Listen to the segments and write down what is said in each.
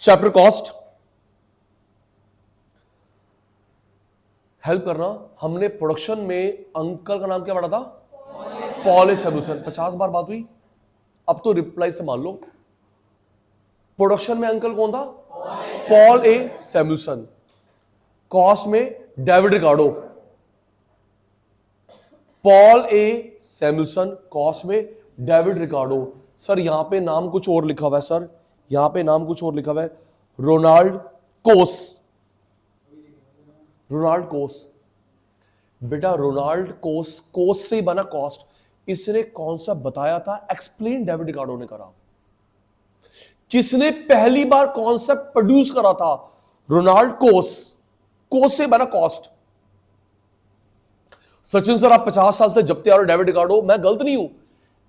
Chapter cost. Help करना, हमने production में अंकल का नाम क्या पढ़ा था? पॉल ए सैमुअल्सन। 50 बार बात हुई, अब तो रिप्लाई से मान लो। प्रोडक्शन में अंकल कौन था? पॉल ए सैमुअल्सन। कॉस्ट में डेविड रिकार्डो। पॉल ए सैमुअल्सन, कॉस्ट में डेविड रिकार्डो। सर यहां पे नाम कुछ और लिखा हुआ है, सर यहां पे नाम कुछ और लिखा हुआ है, रोनाल्ड कोस। रोनाल्ड कोस, बेटा रोनाल्ड कोस, कोस से ही बना कॉस्ट। इसने कॉन्सेप्ट बताया था, एक्सप्लेन डेविड रिकार्डो ने करा। किसने पहली बार कॉन्सेप्ट प्रोड्यूस करा था? रोनाल्ड कोस। कोस से बना कॉस्ट। सचिन सर आप 50 साल से जपते आ रहे हो डेविड रिकार्डो, मैं गलत नहीं हूं,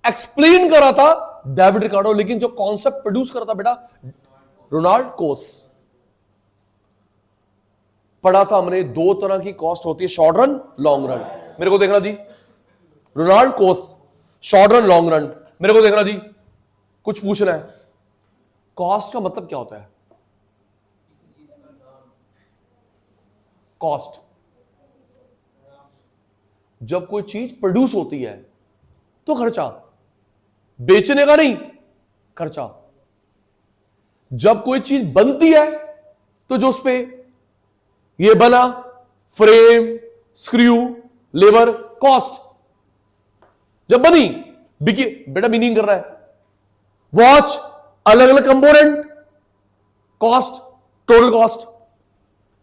एक्सप्लेन करा था डेविड रिकार्डो, लेकिन जो कॉन्सेप्ट प्रोड्यूस करा था बेटा रोनाल्ड कोस। पढ़ा था हमने, दो तरह की कॉस्ट होती है, शॉर्ट रन, लॉन्ग रन। मेरे को देखना जी, रोनाल्ड कोस, शॉर्ट रन, लॉन्ग रन। मेरे को देखना जी, कुछ पूछना है। कॉस्ट का मतलब क्या होता है? कॉस्ट, जब कोई चीज प्रोड्यूस होती है तो खर्चा, बेचने का नहीं, खर्चा। जब कोई चीज बनती है तो जो उस पे ये बना, फ्रेम, स्क्रू, लेबर, कॉस्ट। जब बनी, बिकी, बेटा मीनिंग कर रहा है। वॉच, अलग अलग कंपोनेंट, कॉस्ट, टोटल कॉस्ट।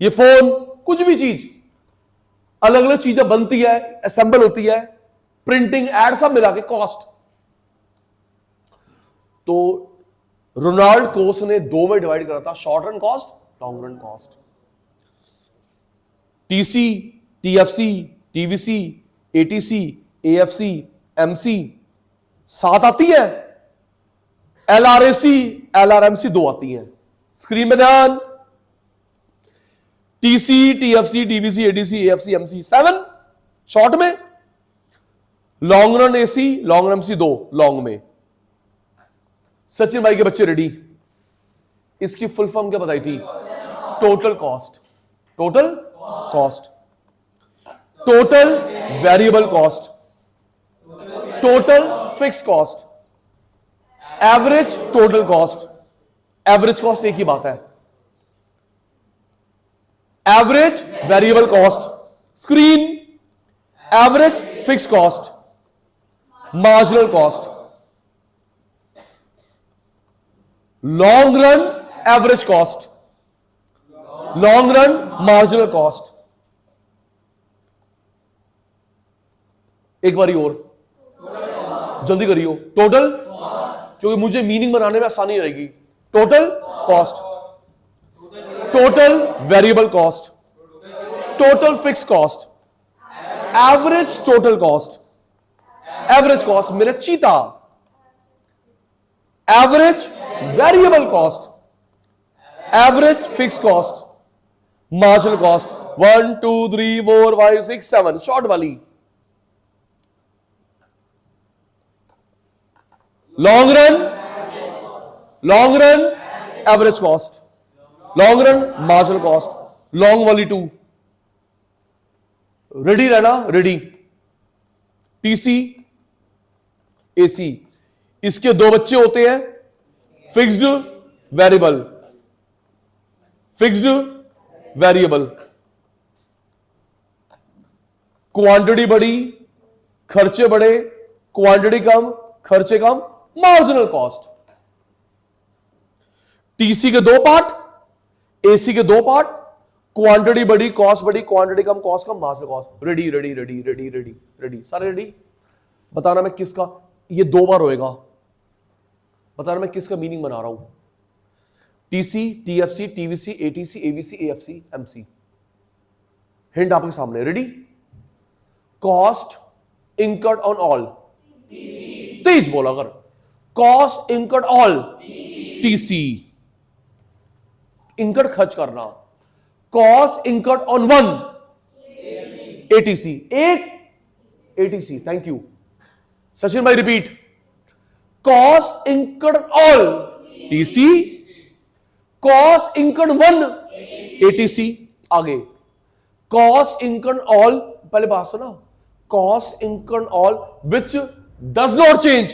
ये फोन, कुछ भी चीज, अलग अलग चीजें बनती है, असेंबल होती है, प्रिंटिंग, एड, सब मिला के कॉस्ट। तो रोनाल्ड कोस ने दो में डिवाइड करा था, short run cost, long run cost. TC, TFC, TVC, ATC, AFC, MC 7 आती है, एलआरएसी, एलआरएमसी 2 आती हैं। स्क्रीन में ध्यान, TC, TFC, TVC, ATC, AFC, MC 7 short में, long run AC, long run MC 2 long में। सचिन भाई के बच्चे रेडी? इसकी फुल फॉर्म क्या बताई थी? Total cost. Total cost, total variable cost, total fix cost, average total cost. Average cost एक ही बात है, average variable cost. Screen, average fix cost, marginal cost. Long run average cost, long run marginal cost. एक बारी और, जल्दी करियो। Total, क्योंकि मुझे मीनिंग बनाने में आसानी रहेगी। Total cost, total variable cost, total fix cost, average total cost. Average cost मेरा चीता, average variable cost, average fix cost, marginal cost. 1 2 3 4 5 6 7 short वाली। Long run, long run average cost, long run marginal cost, long वाली 2। Ready रहना, ready. TC, AC, इसके दो बच्चे होते हैं, fixed, variable, fixed, variable. Quantity बढ़ी, खर्चे बढ़े, क्वांटिटी कम, खर्चे कम, मार्जिनल कॉस्ट। टीसी के 2 पार्ट, एसी के 2 पार्ट, क्वांटिटी बढ़ी, कॉस्ट बढ़ी, क्वांटिटी कम, कॉस्ट कम, marginal cost. Ready ready ready ready ready ready, सारे रेडी? बताना मैं किसका, ये 2 बार होएगा, बताना मैं किसका मीनिंग बना रहा हूं। TC, TFC, TVC, ATC, AVC, AFC, MC. Hint आपके सामने, ready? Cost incurred on all, तेज बोला कर, cost incurred all, TC. Incurred खर्च करना, कॉस्ट इंकर्ड ऑन 1, एटीसी, एक एटीसी। थैंक यू सचिन भाई, repeat. Cost incurred all, TC, cost income 1 ATC. आगे कॉस्ट इनकम ऑल, पहले बात सुना, cost income all which does not change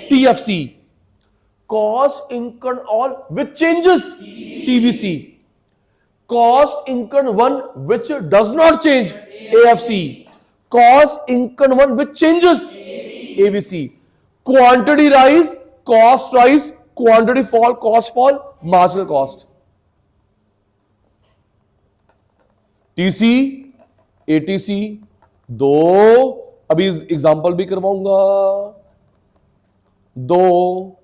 TFC. Cost income all which changes TVC. Cost income 1 which does not change AFC. Cost income 1 which changes ABC. Quantity rise, cost rise, quantity fall, cost fall, marginal cost. TC ATC दो, अभी example भी करवाऊंगा, दो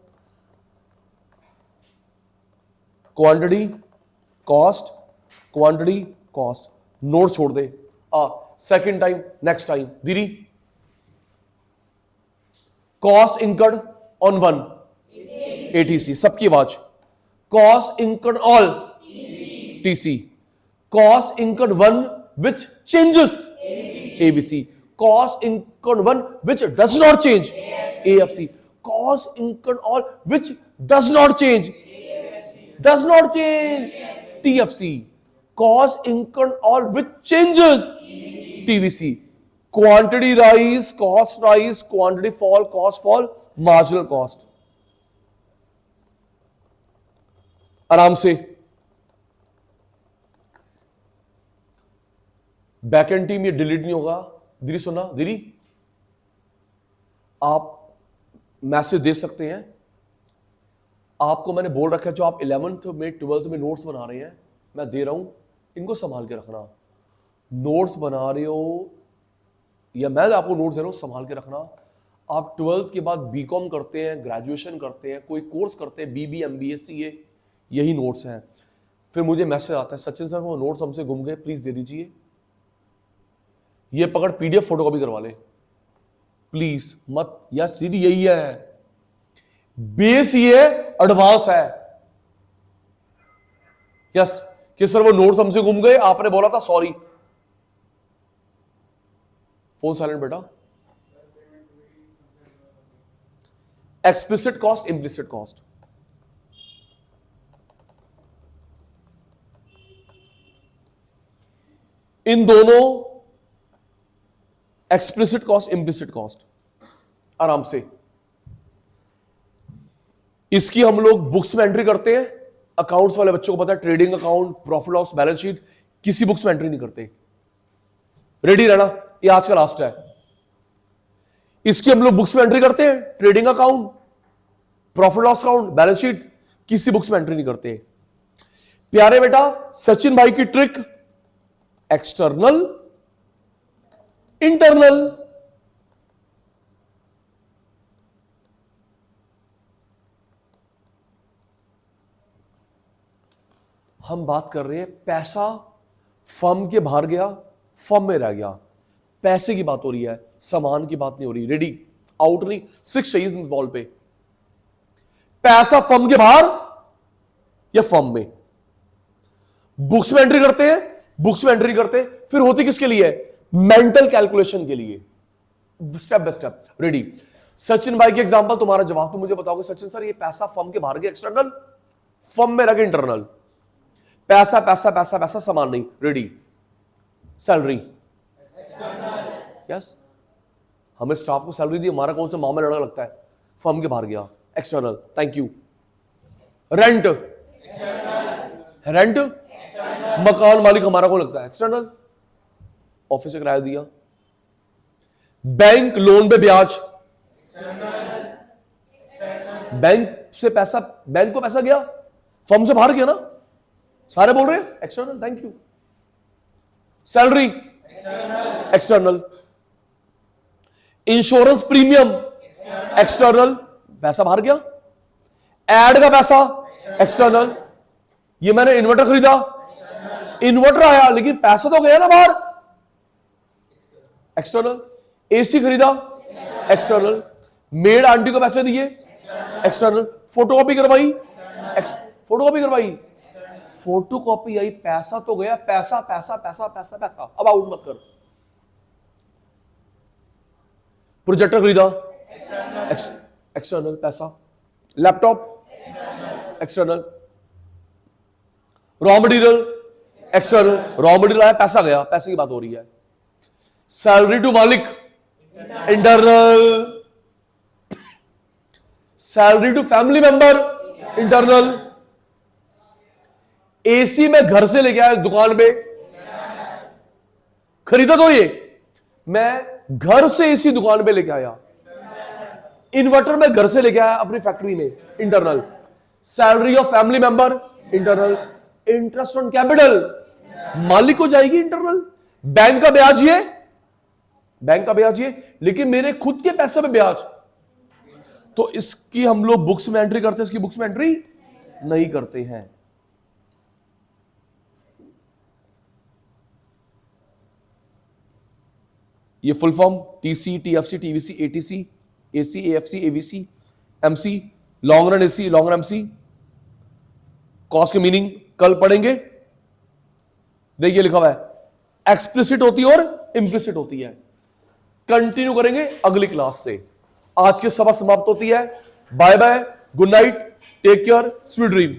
quantity cost, quantity cost, note छोड़ दे। Second time, next time दीदी, cost incurred on 1 ATC, सबकी आवाज, cost incurred all TC. Cost incurred 1 which changes ABC. Cost incurred 1 which does not change AFC. Cost incurred all which does not change TFC. Cost incurred all which changes TVC. Quantity rise, cost rise, quantity fall, cost fall, marginal cost. आराम से backend team ये delete नहीं होगा। दीदी सुना, दीदी आप message दे सकते हैं, आपको मैंने बोल रखा है जो आप 11th में 12th में नोट्स बना रहे हैं, मैं दे रहा हूं, इनको संभाल के रखना। नोट्स बना रहे हो या मैं आपको नोट्स दे रहा हूं, संभाल के रखना। आप 12th के बाद बीकॉम करते हैं, ग्रेजुएशन करते हैं, कोई कोर्स करते हैं, बीबी एमबीए सीए, यही नोट्स हैं। फिर मुझे मैसेज आता है, सचिन सर वो नोट्स हमसे गुम गए, प्लीज दे दीजिए। ये पकड़ पीडीएफ फोटोकॉपी करवा ले प्लीज मत। या सीधी यही है, बेस ये एडवांस है। यस कि सर वो नोट्स हमसे गुम गए, आपने बोला था सॉरी। फोन साइलेंट बेटा। एक्सप्लिसिट कॉस्ट, इम्प्लिसिट कॉस्ट, इन दोनों एक्सप्लिसिट कॉस्ट, इम्प्लिसिट कॉस्ट, आराम से इसकी हम लोग बुक्स में एंट्री करते हैं। अकाउंट्स वाले बच्चों को पता है, trading account, profit loss, balance sheet किसी बुक्स में एंट्री नहीं करते। रेडी रहना, ये आज का लास्ट है। इसकी हम लोग बुक्स में एंट्री करते हैं, trading account, profit loss account, balance sheet किसी बुक्स में एंट्री नहीं करते। प्यारे बेटा, सचिन भाई की ट्रिक, एक्सटर्नल, इंटरनल। हम बात कर रहे हैं पैसा फर्म के बाहर गया, फर्म में रह गया, पैसे की बात हो रही है, सामान की बात नहीं हो रही। रेडी, आउट नहीं, 6 चाहिए बॉल पे। पैसा फर्म के बाहर या फर्म में, बुक्स में एंट्री करते हैं, बुक्स में एंट्री करते, फिर होती किसके लिए? मेंटल कैलकुलेशन के लिए, step by step. Ready, Sachin भाई के एग्जांपल, तुम्हारा जवाब तुम मुझे बताओगे सचिन सर ये पैसा फर्म के बाहर गया एक्सटर्नल, फर्म में रह इंटरनल। पैसा पैसा पैसा पैसा, समान नहीं। रेडी, सैलरी, यस, हमें स्टाफ को सैलरी दी, हमारा कौन सा मामला लड़ा लगता है, फर्म के बाहर गया, external, thank you. Rent, rent, मकान मालिक हमारा कौन लगता है, एक्सटर्नल, ऑफिस से किराया दिया। बैंक लोन पे ब्याज, बैंक से पैसा, बैंक को पैसा गया, फर्म से बाहर गया ना, सारे बोल रहे हैं external, thank you. Salary, external. Insurance premium, external, पैसा बाहर गया। एड का पैसा, एक्सटर्नल। ये मैंने इन्वर्टर खरीदा, इन्वर्टर आया लेकिन पैसा तो गया ना बाहर, एक्सटर्नल। एसी खरीदा, एक्सटर्नल। मेड आंटी को पैसे दिए, एक्सटर्नल। फोटोकॉपी करवाई, फोटोकॉपी करवाई, फोटोकॉपी आई, पैसा तो गया, पैसा पैसा पैसा पैसा पैसा, अब आउट मत कर। प्रोजेक्टर खरीदा, एक्सटर्नल पैसा। Laptop, external. Raw material external, raw material आया, पैसा गया, पैसे की बात हो रही है। सैलरी टू मालिक internal, salary to family member internal, AC में घर से लेके आया दुकान पे, खरीदा तो ये मैं घर से एसी दुकान पे लेके आया, इन्वर्टर में घर से लेके आया अपनी फैक्ट्री में, internal. Salary of family member internal, interest on capital मालिक को जाएगी इंटरनल। बैंक का ब्याज ये, बैंक का ब्याज ये, लेकिन मेरे खुद के पैसे पे ब्याज, तो इसकी हम लोग बुक्स में एंट्री करते हैं, इसकी बुक्स में एंट्री नहीं करते हैं। ये full form TC, TFC, TVC, ATC, AC, AFC, AVC, MC, long run AC, long run MC. Cost की मीनिंग कल पढ़ेंगे। देखिए लिखा हुआ है, एक्सप्लिसिट होती है और इंप्लिसिट होती है। कंटिन्यू करेंगे अगली क्लास से। आज की सभा समाप्त होती है। Bye bye, good night, take care, sweet dream.